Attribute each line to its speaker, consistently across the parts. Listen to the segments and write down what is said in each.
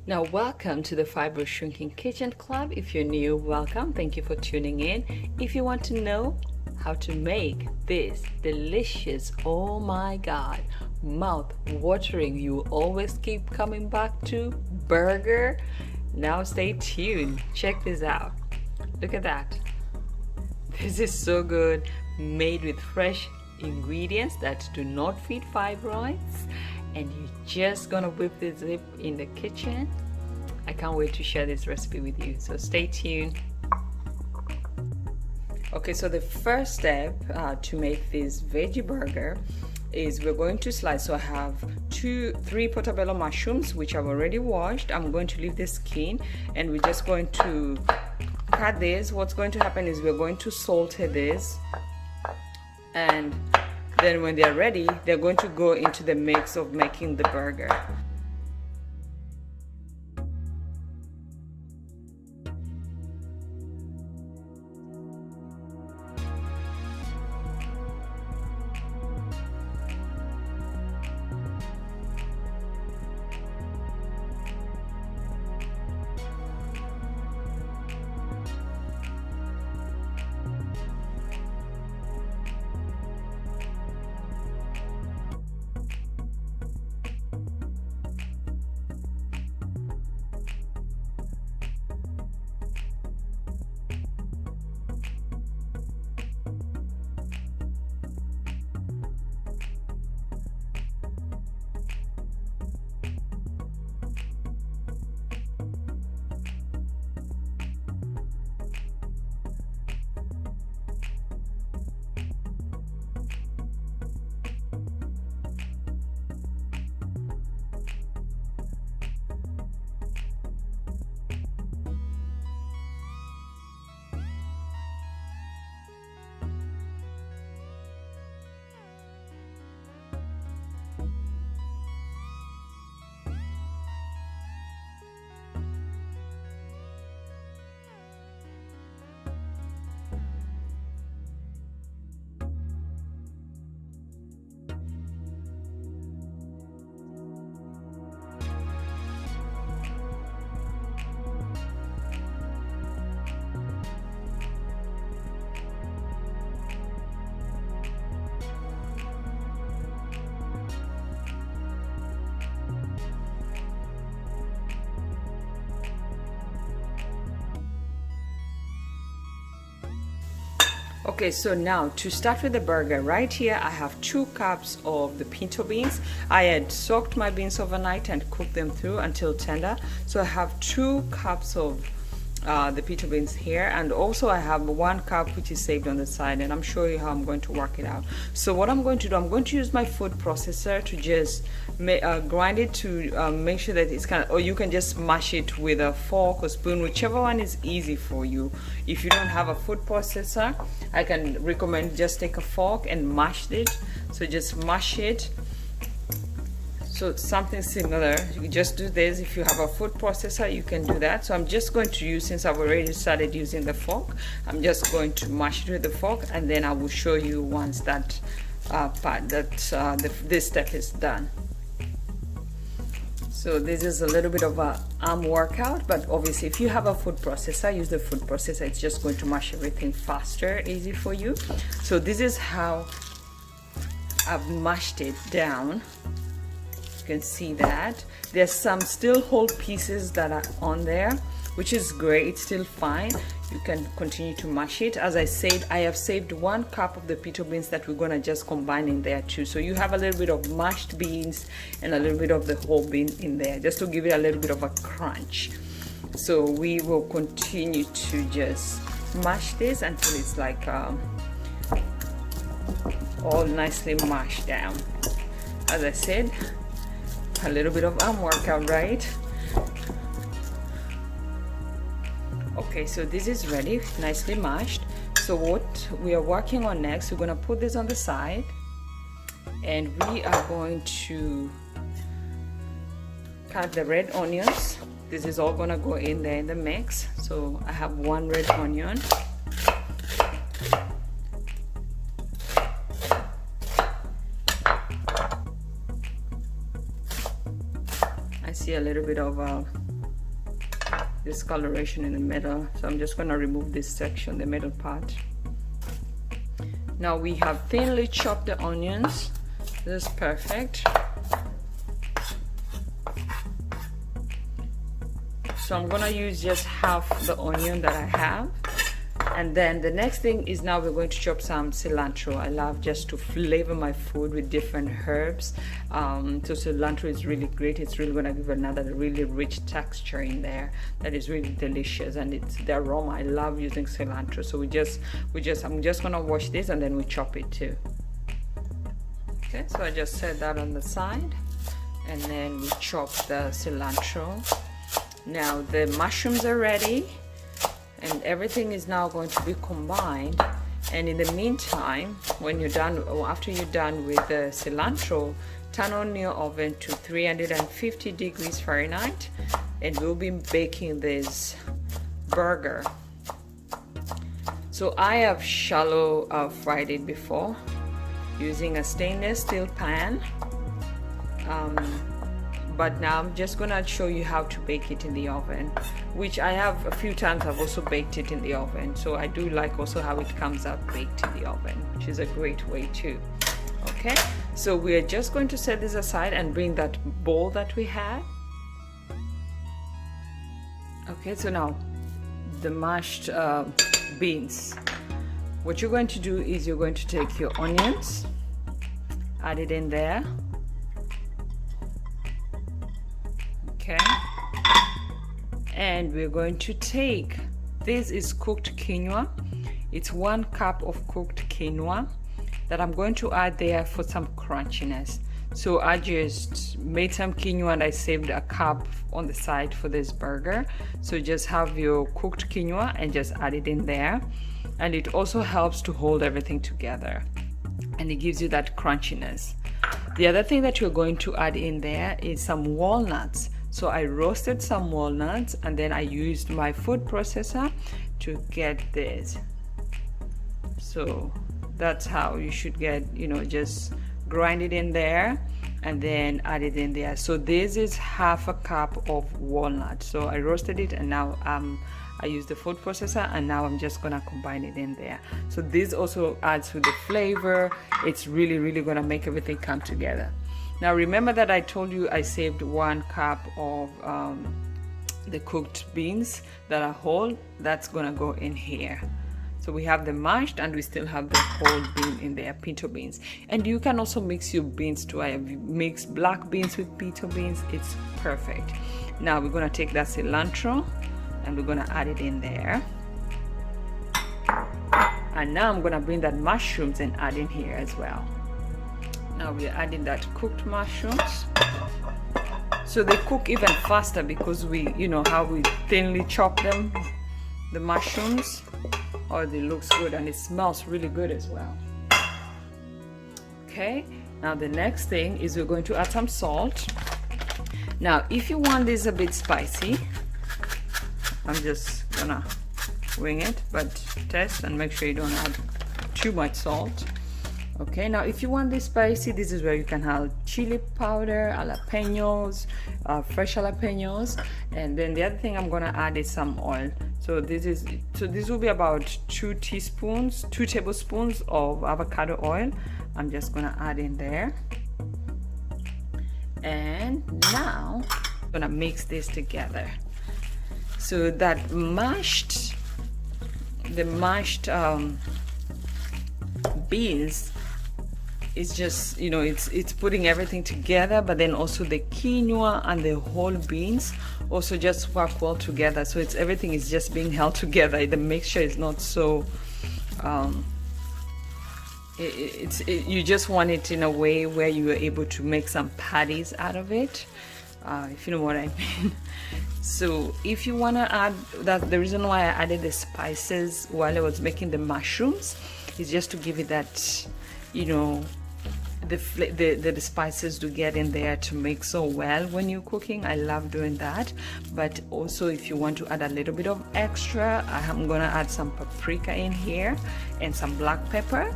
Speaker 1: Now, welcome to the Fibroid Shrinking Kitchen Club. If you're new, welcome. Thank you for tuning in. If you want to know how to make this delicious, oh my God, mouth-watering, you always keep coming back to burger, now stay tuned. Check this out. Look at that. This is so good, made with fresh ingredients that do not feed fibroids, and you're just gonna whip this up in the kitchen. I can't wait to share this recipe with you, so stay tuned. Okay, so the first step to make this veggie burger is we're going to slice. So I have three portobello mushrooms which I've already washed. I'm going to leave the skin and we're just going to cut this. What's going to happen is we're going to saute this, and then when they're ready, they're going to go into the mix of making the burger. Okay, so now to start with the burger, right here I have 2 cups of the pinto beans. I had soaked my beans overnight and cooked them through until tender. So I have 2 cups of the pinto beans here, and also I have 1 cup which is saved on the side, and I'm showing you how I'm going to work it out. So what I'm going to do, I'm going to use my food processor to just grind it to make sure that it's kind of, or you can just mash it with a fork or spoon, whichever one is easy for you. If you don't have a food processor, I can recommend just take a fork and mash it. So just mash it. So something similar, you just do this. If you have a food processor, you can do that. So I'm just going to use, since I've already started using the fork, I'm just going to mash it with the fork, and then I will show you once that this step is done. So this is a little bit of a arm workout, but obviously if you have a food processor, use the food processor. It's just going to mash everything faster, easy for you. So this is how I've mashed it down. Can see that there's some still whole pieces that are on there, which is great. It's still fine. You can continue to mash it. As I said, I have saved 1 cup of the pinto beans that we're gonna just combine in there too. So you have a little bit of mashed beans and a little bit of the whole bean in there, just to give it a little bit of a crunch. So we will continue to just mash this until it's like all nicely mashed down. As I said, a little bit of arm workout, right? Okay, so this is ready, nicely mashed. So what we are working on next, we're gonna put this on the side, and we are going to cut the red onions. This is all gonna go in there in the mix. So I have 1 red onion. I see a little bit of discoloration in the middle, so I'm just going to remove this section, the middle part. Now we have thinly chopped the onions. This is perfect. So I'm gonna use just half the onion that I have. And then the next thing is now we're going to chop some cilantro. I love just to flavor my food with different herbs. So cilantro is really great. It's really gonna give another really rich texture in there that is really delicious, and it's the aroma. I love using cilantro. So I'm just gonna wash this and then we chop it too. Okay, so I just set that on the side, and then we chop the cilantro. Now the mushrooms are ready, and everything is now going to be combined. And in the meantime, when you're done, or after you're done with the cilantro, turn on your oven to 350 degrees Fahrenheit, and we'll be baking this burger. So I have shallow fried it before using a stainless steel pan, but now I'm just gonna show you how to bake it in the oven, which I have a few times. I've also baked it in the oven, so I do like also how it comes out baked in the oven, which is a great way too. Okay, so we're just going to set this aside and bring that bowl that we had. Okay, so now the mashed beans. What you're going to do is you're going to take your onions, add it in there. Okay, and we're going to take, this is cooked quinoa. It's 1 cup of cooked quinoa that I'm going to add there for some crunchiness. So I just made some quinoa and I saved a cup on the side for this burger. So just have your cooked quinoa and just add it in there, and it also helps to hold everything together, and it gives you that crunchiness. The other thing that you're going to add in there is some walnuts. So I roasted some walnuts, and then I used my food processor to get this. So that's how you should get, just grind it in there and then add it in there. So this is half a cup of walnut. So I roasted it, and now I use the food processor, and now I'm just gonna combine it in there. So this also adds to the flavor. It's really, really gonna make everything come together. Now remember that I told you I saved 1 cup of the cooked beans that are whole. That's gonna go in here. So we have the mashed, and we still have the whole bean in there, pinto beans. And you can also mix your beans too. I have mixed black beans with pinto beans. It's perfect. Now we're gonna take that cilantro and we're gonna add it in there. And now I'm gonna bring that mushrooms and add in here as well. Now we're adding that cooked mushrooms. So they cook even faster because how we thinly chop them, the mushrooms. Oh, it looks good, and it smells really good as well. Okay, now the next thing is we're going to add some salt. Now if you want this a bit spicy, I'm just gonna wing it, but test and make sure you don't add too much salt. Okay, now if you want this spicy, this is where you can have chili powder, jalapenos, fresh jalapenos, and then the other thing I'm gonna add is some oil. So this will be about 2 tablespoons of avocado oil. I'm just gonna add in there, and now I'm gonna mix this together. So that the mashed beans is just, it's putting everything together, but then also the quinoa and the whole beans also just work well together. So everything is just being held together. The mixture is not so you just want it in a way where you are able to make some patties out of it, if you know what I mean. So if you want to add that, the reason why I added the spices while I was making the mushrooms is just to give it that, the spices to get in there to mix so well when you're cooking. I love doing that. But also if you want to add a little bit of extra, I'm gonna add some paprika in here and some black pepper,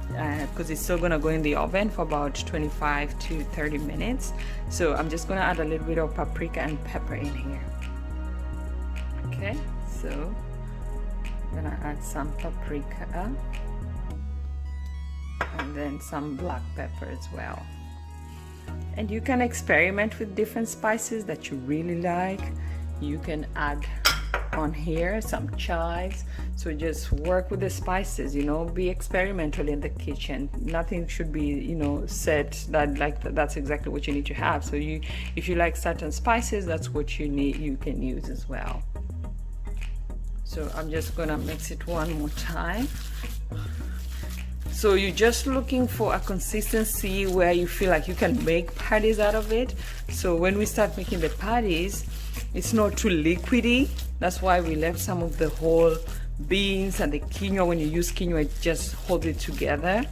Speaker 1: because it's still gonna go in the oven for about 25 to 30 minutes. So I'm just gonna add a little bit of paprika and pepper in here. Okay, so I'm gonna add some paprika and then some black pepper as well. And you can experiment with different spices that you really like. You can add on here some chives. So just work with the spices, you know, be experimental in the kitchen. Nothing should be, you know, set that that's exactly what you need to have. So if you like certain spices, that's what you need, you can use as well. So I'm just gonna mix it one more time. So you're just looking for a consistency where you feel like you can make patties out of it. So when we start making the patties, it's not too liquidy. That's why we left some of the whole beans and the quinoa. When you use quinoa, it just holds it together.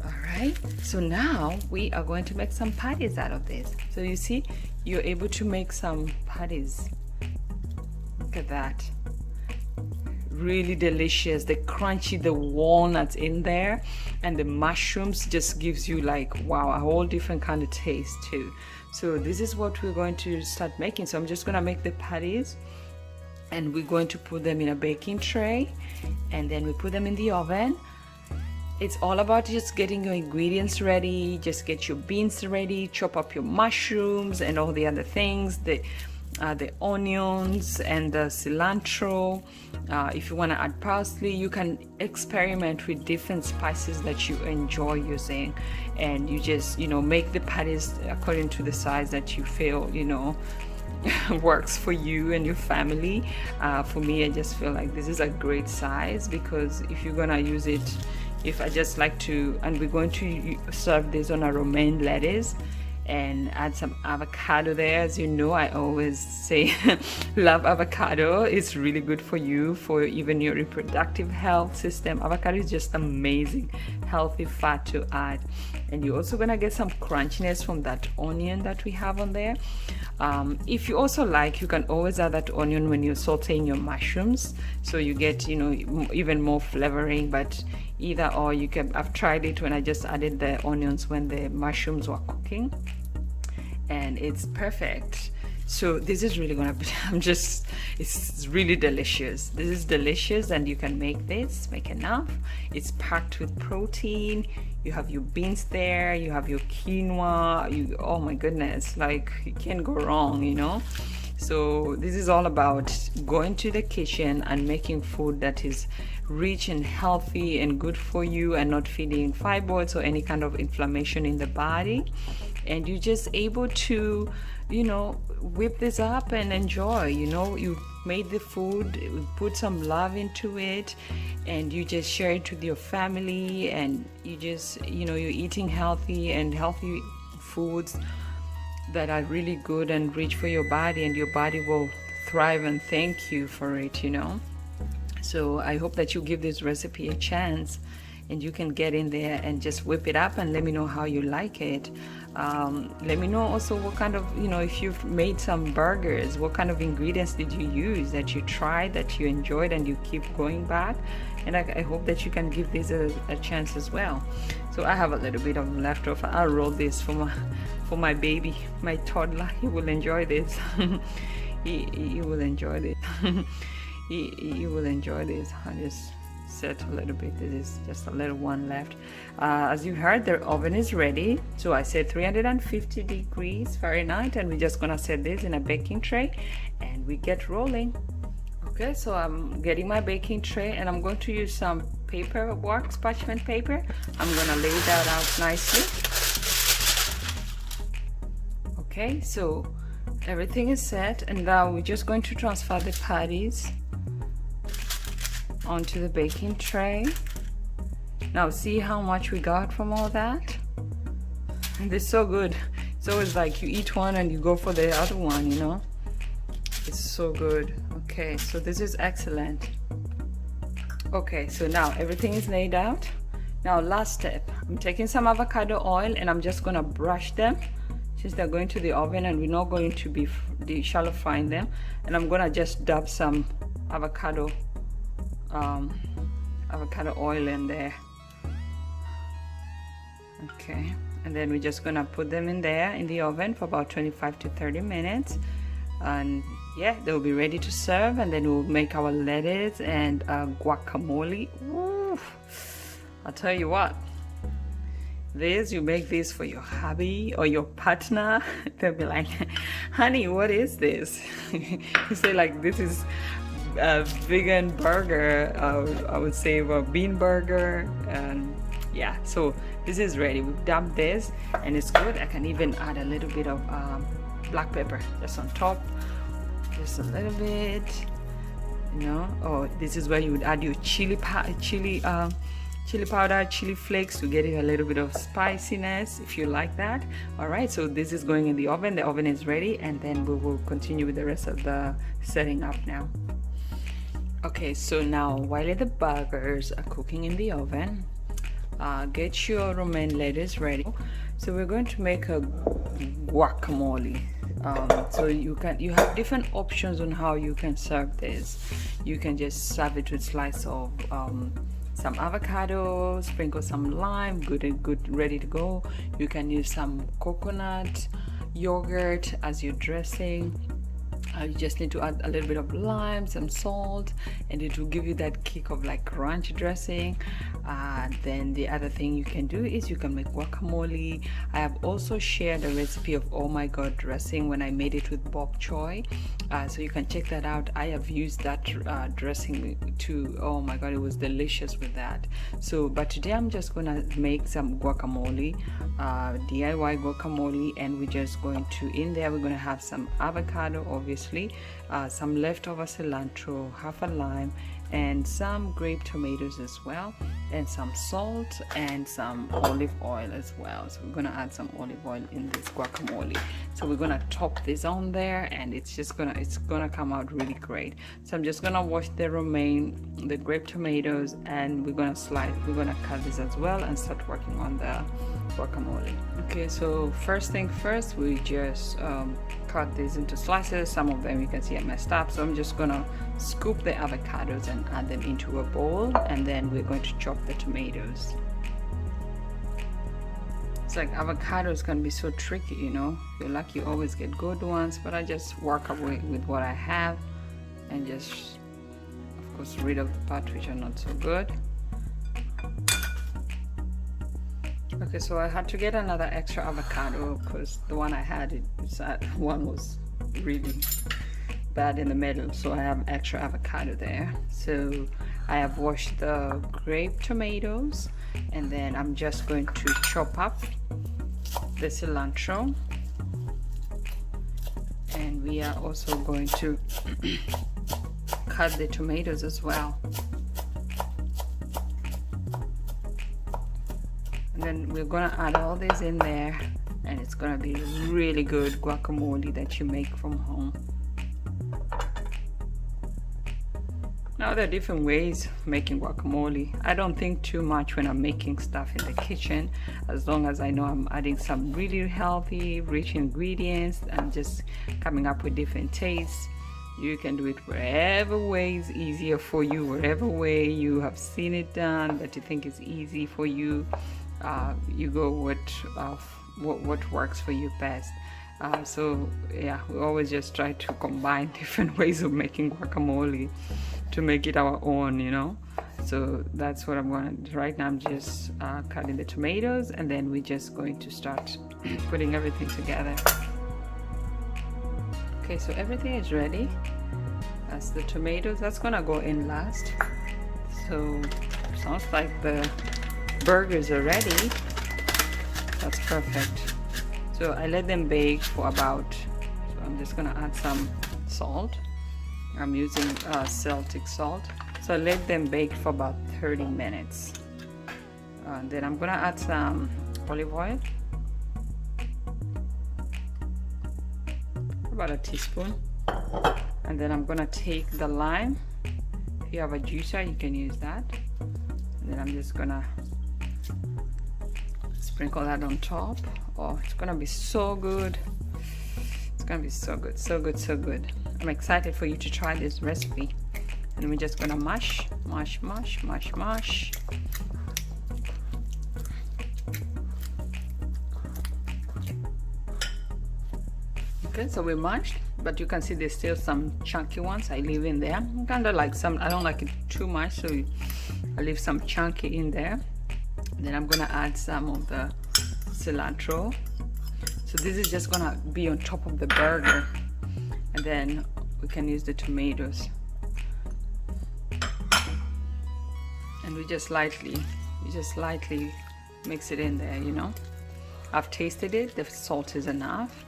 Speaker 1: All right, so now we are going to make some patties out of this. So you see, you're able to make some patties. Look at that. Really delicious. The crunchy, the walnuts in there, and the mushrooms just gives you like, wow, a whole different kind of taste too. So this is what we're going to start making. So I'm just gonna make the patties, and we're going to put them in a baking tray, and then we put them in the oven. It's all about just getting your ingredients ready. Just get your beans ready, chop up your mushrooms and all the other things, the onions and the cilantro. If you want to add parsley, you can experiment with different spices that you enjoy using, and you just, you know, make the patties according to the size that you feel, you know, works for you and your family. For me, I just feel like this is a great size, because if you're gonna use it, if I just like to, and we're going to serve this on a romaine lettuce and add some avocado there. As you know, I always say love avocado. It's really good for you, for even your reproductive health system. Avocado is just amazing, healthy fat to add. And you're also gonna get some crunchiness from that onion that we have on there. If you also like, you can always add that onion when you're sauteing your mushrooms, so you get, you know, even more flavoring. But either or, you can, I've tried it when I just added the onions when the mushrooms were cooking, and it's perfect. So this is really gonna be, it's really delicious. This is delicious, and you can make this, make enough. It's packed with protein. You have your beans there, you have your quinoa, oh my goodness, like you can't go wrong, you know. So this is all about going to the kitchen and making food that is rich and healthy and good for you, and not feeding fibroids or any kind of inflammation in the body. And you're just able to, you know, whip this up and enjoy. You know, you made the food, put some love into it, and you just share it with your family, and you just, you know, you're eating healthy and healthy foods that are really good and rich for your body, and your body will thrive and thank you for it, you know. So I hope that you give this recipe a chance, and you can get in there and just whip it up and let me know how you like it. Let me know also what kind of, you know, if you've made some burgers, what kind of ingredients did you use that you tried, that you enjoyed, and you keep going back. And I hope that you can give this a chance as well. So I have a little bit of leftover. I'll roll this for my baby, my toddler. He will enjoy this. he will enjoy this. he will enjoy this. I just set a little bit. This is just a little one left. As you heard, the oven is ready. So I set 350 degrees Fahrenheit, and we're just gonna set this in a baking tray, and we get rolling. Okay, so I'm getting my baking tray, and I'm going to use some paper, parchment paper. I'm gonna lay that out nicely. Okay, so everything is set, and now we're just going to transfer the patties onto the baking tray. Now see how much we got from all that? And it's so good. It's always like you eat one and you go for the other one, you know? It's so good. Okay, so this is excellent. Okay, so now everything is laid out. Now last step, I'm taking some avocado oil, and I'm just gonna brush them since they're going to the oven, and we're not going to be shallow frying them. And I'm gonna just dab some avocado oil in there. Okay, and then we're just gonna put them in there in the oven for about 25 to 30 minutes. and yeah, they'll be ready to serve. And then we'll make our lettuce and guacamole. Ooh, I'll tell you what, you make this for your hubby or your partner. They'll be like, honey, what is this? You say like, this is a vegan burger, I would say a bean burger. And yeah, so this is ready. We've dumped this and it's good. I can even add a little bit of black pepper just on top, just a little bit, you know. Oh, this is where you would add your chili powder, chili flakes to get it a little bit of spiciness if you like that. All right, so this is going in the oven. The oven is ready, and then we will continue with the rest of the setting up now. Okay, so now while the burgers are cooking in the oven, get your romaine lettuce ready. So we're going to make a guacamole. So you have different options on how you can serve this. You can just serve it with slice of some avocado, sprinkle some lime, good, ready to go. You can use some coconut yogurt as your dressing. You just need to add a little bit of lime, some salt, and it will give you that kick of like ranch dressing. Then the other thing you can do is you can make guacamole. I have also shared a recipe of oh my god dressing when I made it with bok choy, so you can check that out. I have used that dressing too. Oh my god, it was delicious with that. So but today I'm just gonna make some guacamole, DIY guacamole, and we're just going to, in there we're gonna have some avocado, obviously, some leftover cilantro, half a lime, and some grape tomatoes as well, and some salt and some olive oil as well. So we're gonna add some olive oil in this guacamole. So we're gonna top this on there, and it's gonna come out really great. So I'm just gonna wash the romaine, the grape tomatoes, and we're gonna cut this as well and start working on the guacamole. Okay, so first thing first, we just cut these into slices. Some of them you can see I messed up, so I'm just gonna scoop the avocados and add them into a bowl, and then we're going to chop the tomatoes. It's like avocados can be so tricky, you know. You're lucky you always get good ones, but I just work away with what I have and just of course rid of the parts which are not so good. Okay, so I had to get another extra avocado because the one I had, one was really bad in the middle, so I have extra avocado there. So I have washed the grape tomatoes, and then I'm just going to chop up the cilantro, and we are also going to cut the tomatoes as well. And then we're gonna add all this in there, and it's gonna be really good guacamole that you make from home. Now there are different ways of making guacamole. I don't think too much when I'm making stuff in the kitchen, as long as I know I'm adding some really healthy, rich ingredients and just coming up with different tastes. You can do it wherever way is easier for you, wherever way you have seen it done that you think is easy for you. You go what works for you best. So yeah, we always just try to combine different ways of making guacamole to make it our own, you know. So that's what I'm going to do right now. I'm just cutting the tomatoes, and then we're just going to start putting everything together. Okay, so everything is ready. That's the tomatoes. That's gonna go in last. So sounds like the burgers are ready. That's perfect. So I let them bake for about, so I'm just gonna add some salt. I'm using Celtic salt. So I let them bake for about 30 minutes. Then I'm gonna add some olive oil, about a teaspoon. And then I'm gonna take the lime. If you have a juicer, you can use that. And then I'm just gonna sprinkle that on top. Oh, it's gonna be so good. It's gonna be so good, so good, so good. I'm excited for you to try this recipe. And we're just gonna mash, mash, mash, mash, mash. Okay, so we mashed. but you can see there's still some chunky ones I leave in there. Kind of like some, I don't like it too much, so I leave some chunky in there. Then I'm gonna add some of the cilantro. So this is just gonna be on top of the burger, and then we can use the tomatoes. And we just lightly mix it in there, you know. I've tasted it, the salt is enough,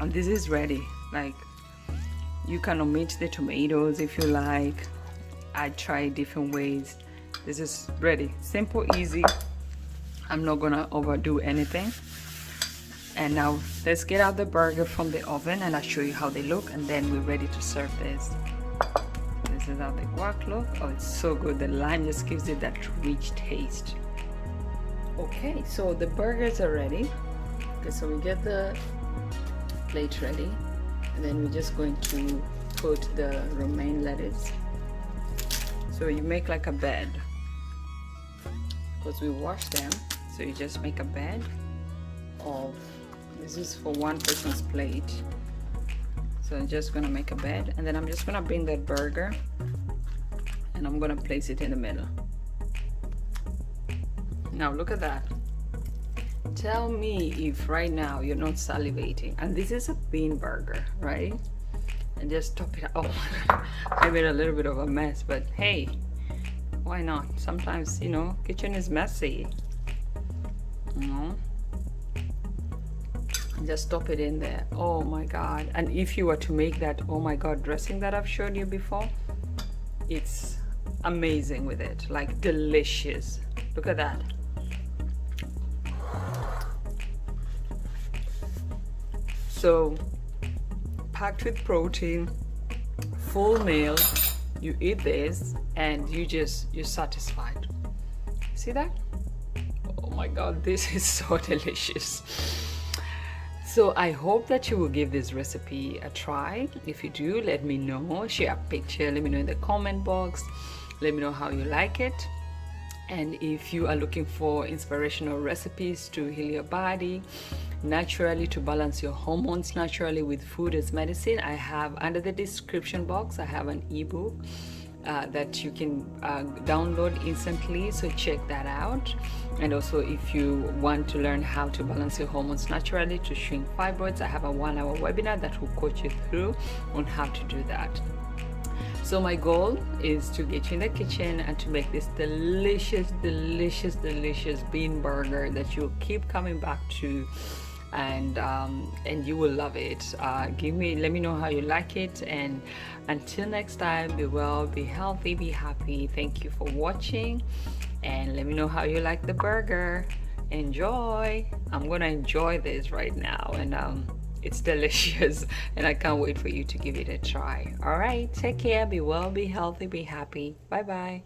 Speaker 1: and this is ready. Like, you can omit the tomatoes if you like. I try different ways. This is ready, simple, easy. I'm not gonna overdo anything. And now let's get out the burger from the oven and I'll show you how they look, and then we're ready to serve this. This is how the guac look. Oh, it's so good. The lime just gives it that rich taste. Okay, so the burgers are ready. Okay, so we get the plate ready, and then we're just going to put the romaine lettuce. So you make like a bed, because we wash them. So you just make a bed of, this is for one person's plate. So I'm just gonna make a bed, and then I'm just gonna bring that burger and I'm gonna place it in the middle. Now look at that. Tell me if right now you're not salivating. And this is a bean burger, right? And just top it up. Oh my God, I made a little bit of a mess, but hey, why not? Sometimes, you know, kitchen is messy. You know? Just top it in there. Oh my God. And if you were to make that, oh my God, dressing that I've showed you before, it's amazing with it. Like, delicious. Look at that. So packed with protein, full meal. You eat this and you're satisfied. See that? Oh my God, this is so delicious. So I hope that you will give this recipe a try. If you do, let me know. Share a picture, let me know in the comment box. Let me know how you like it. And if you are looking for inspirational recipes to heal your body naturally, to balance your hormones naturally with food as medicine, I have under the description box, I have an ebook that you can download instantly, so check that out. And also, if you want to learn how to balance your hormones naturally to shrink fibroids, I have a 1-hour webinar that will coach you through on how to do that. So my goal is to get you in the kitchen and to make this delicious bean burger that you'll keep coming back to, and you will love it. Let me know how you like it, and until next time, be well, be healthy, be happy. Thank you for watching, and let me know how you like the burger. Enjoy. I'm gonna enjoy this right now, and it's delicious, and I can't wait for you to give it a try. All right, take care, be well, be healthy, be happy. Bye bye.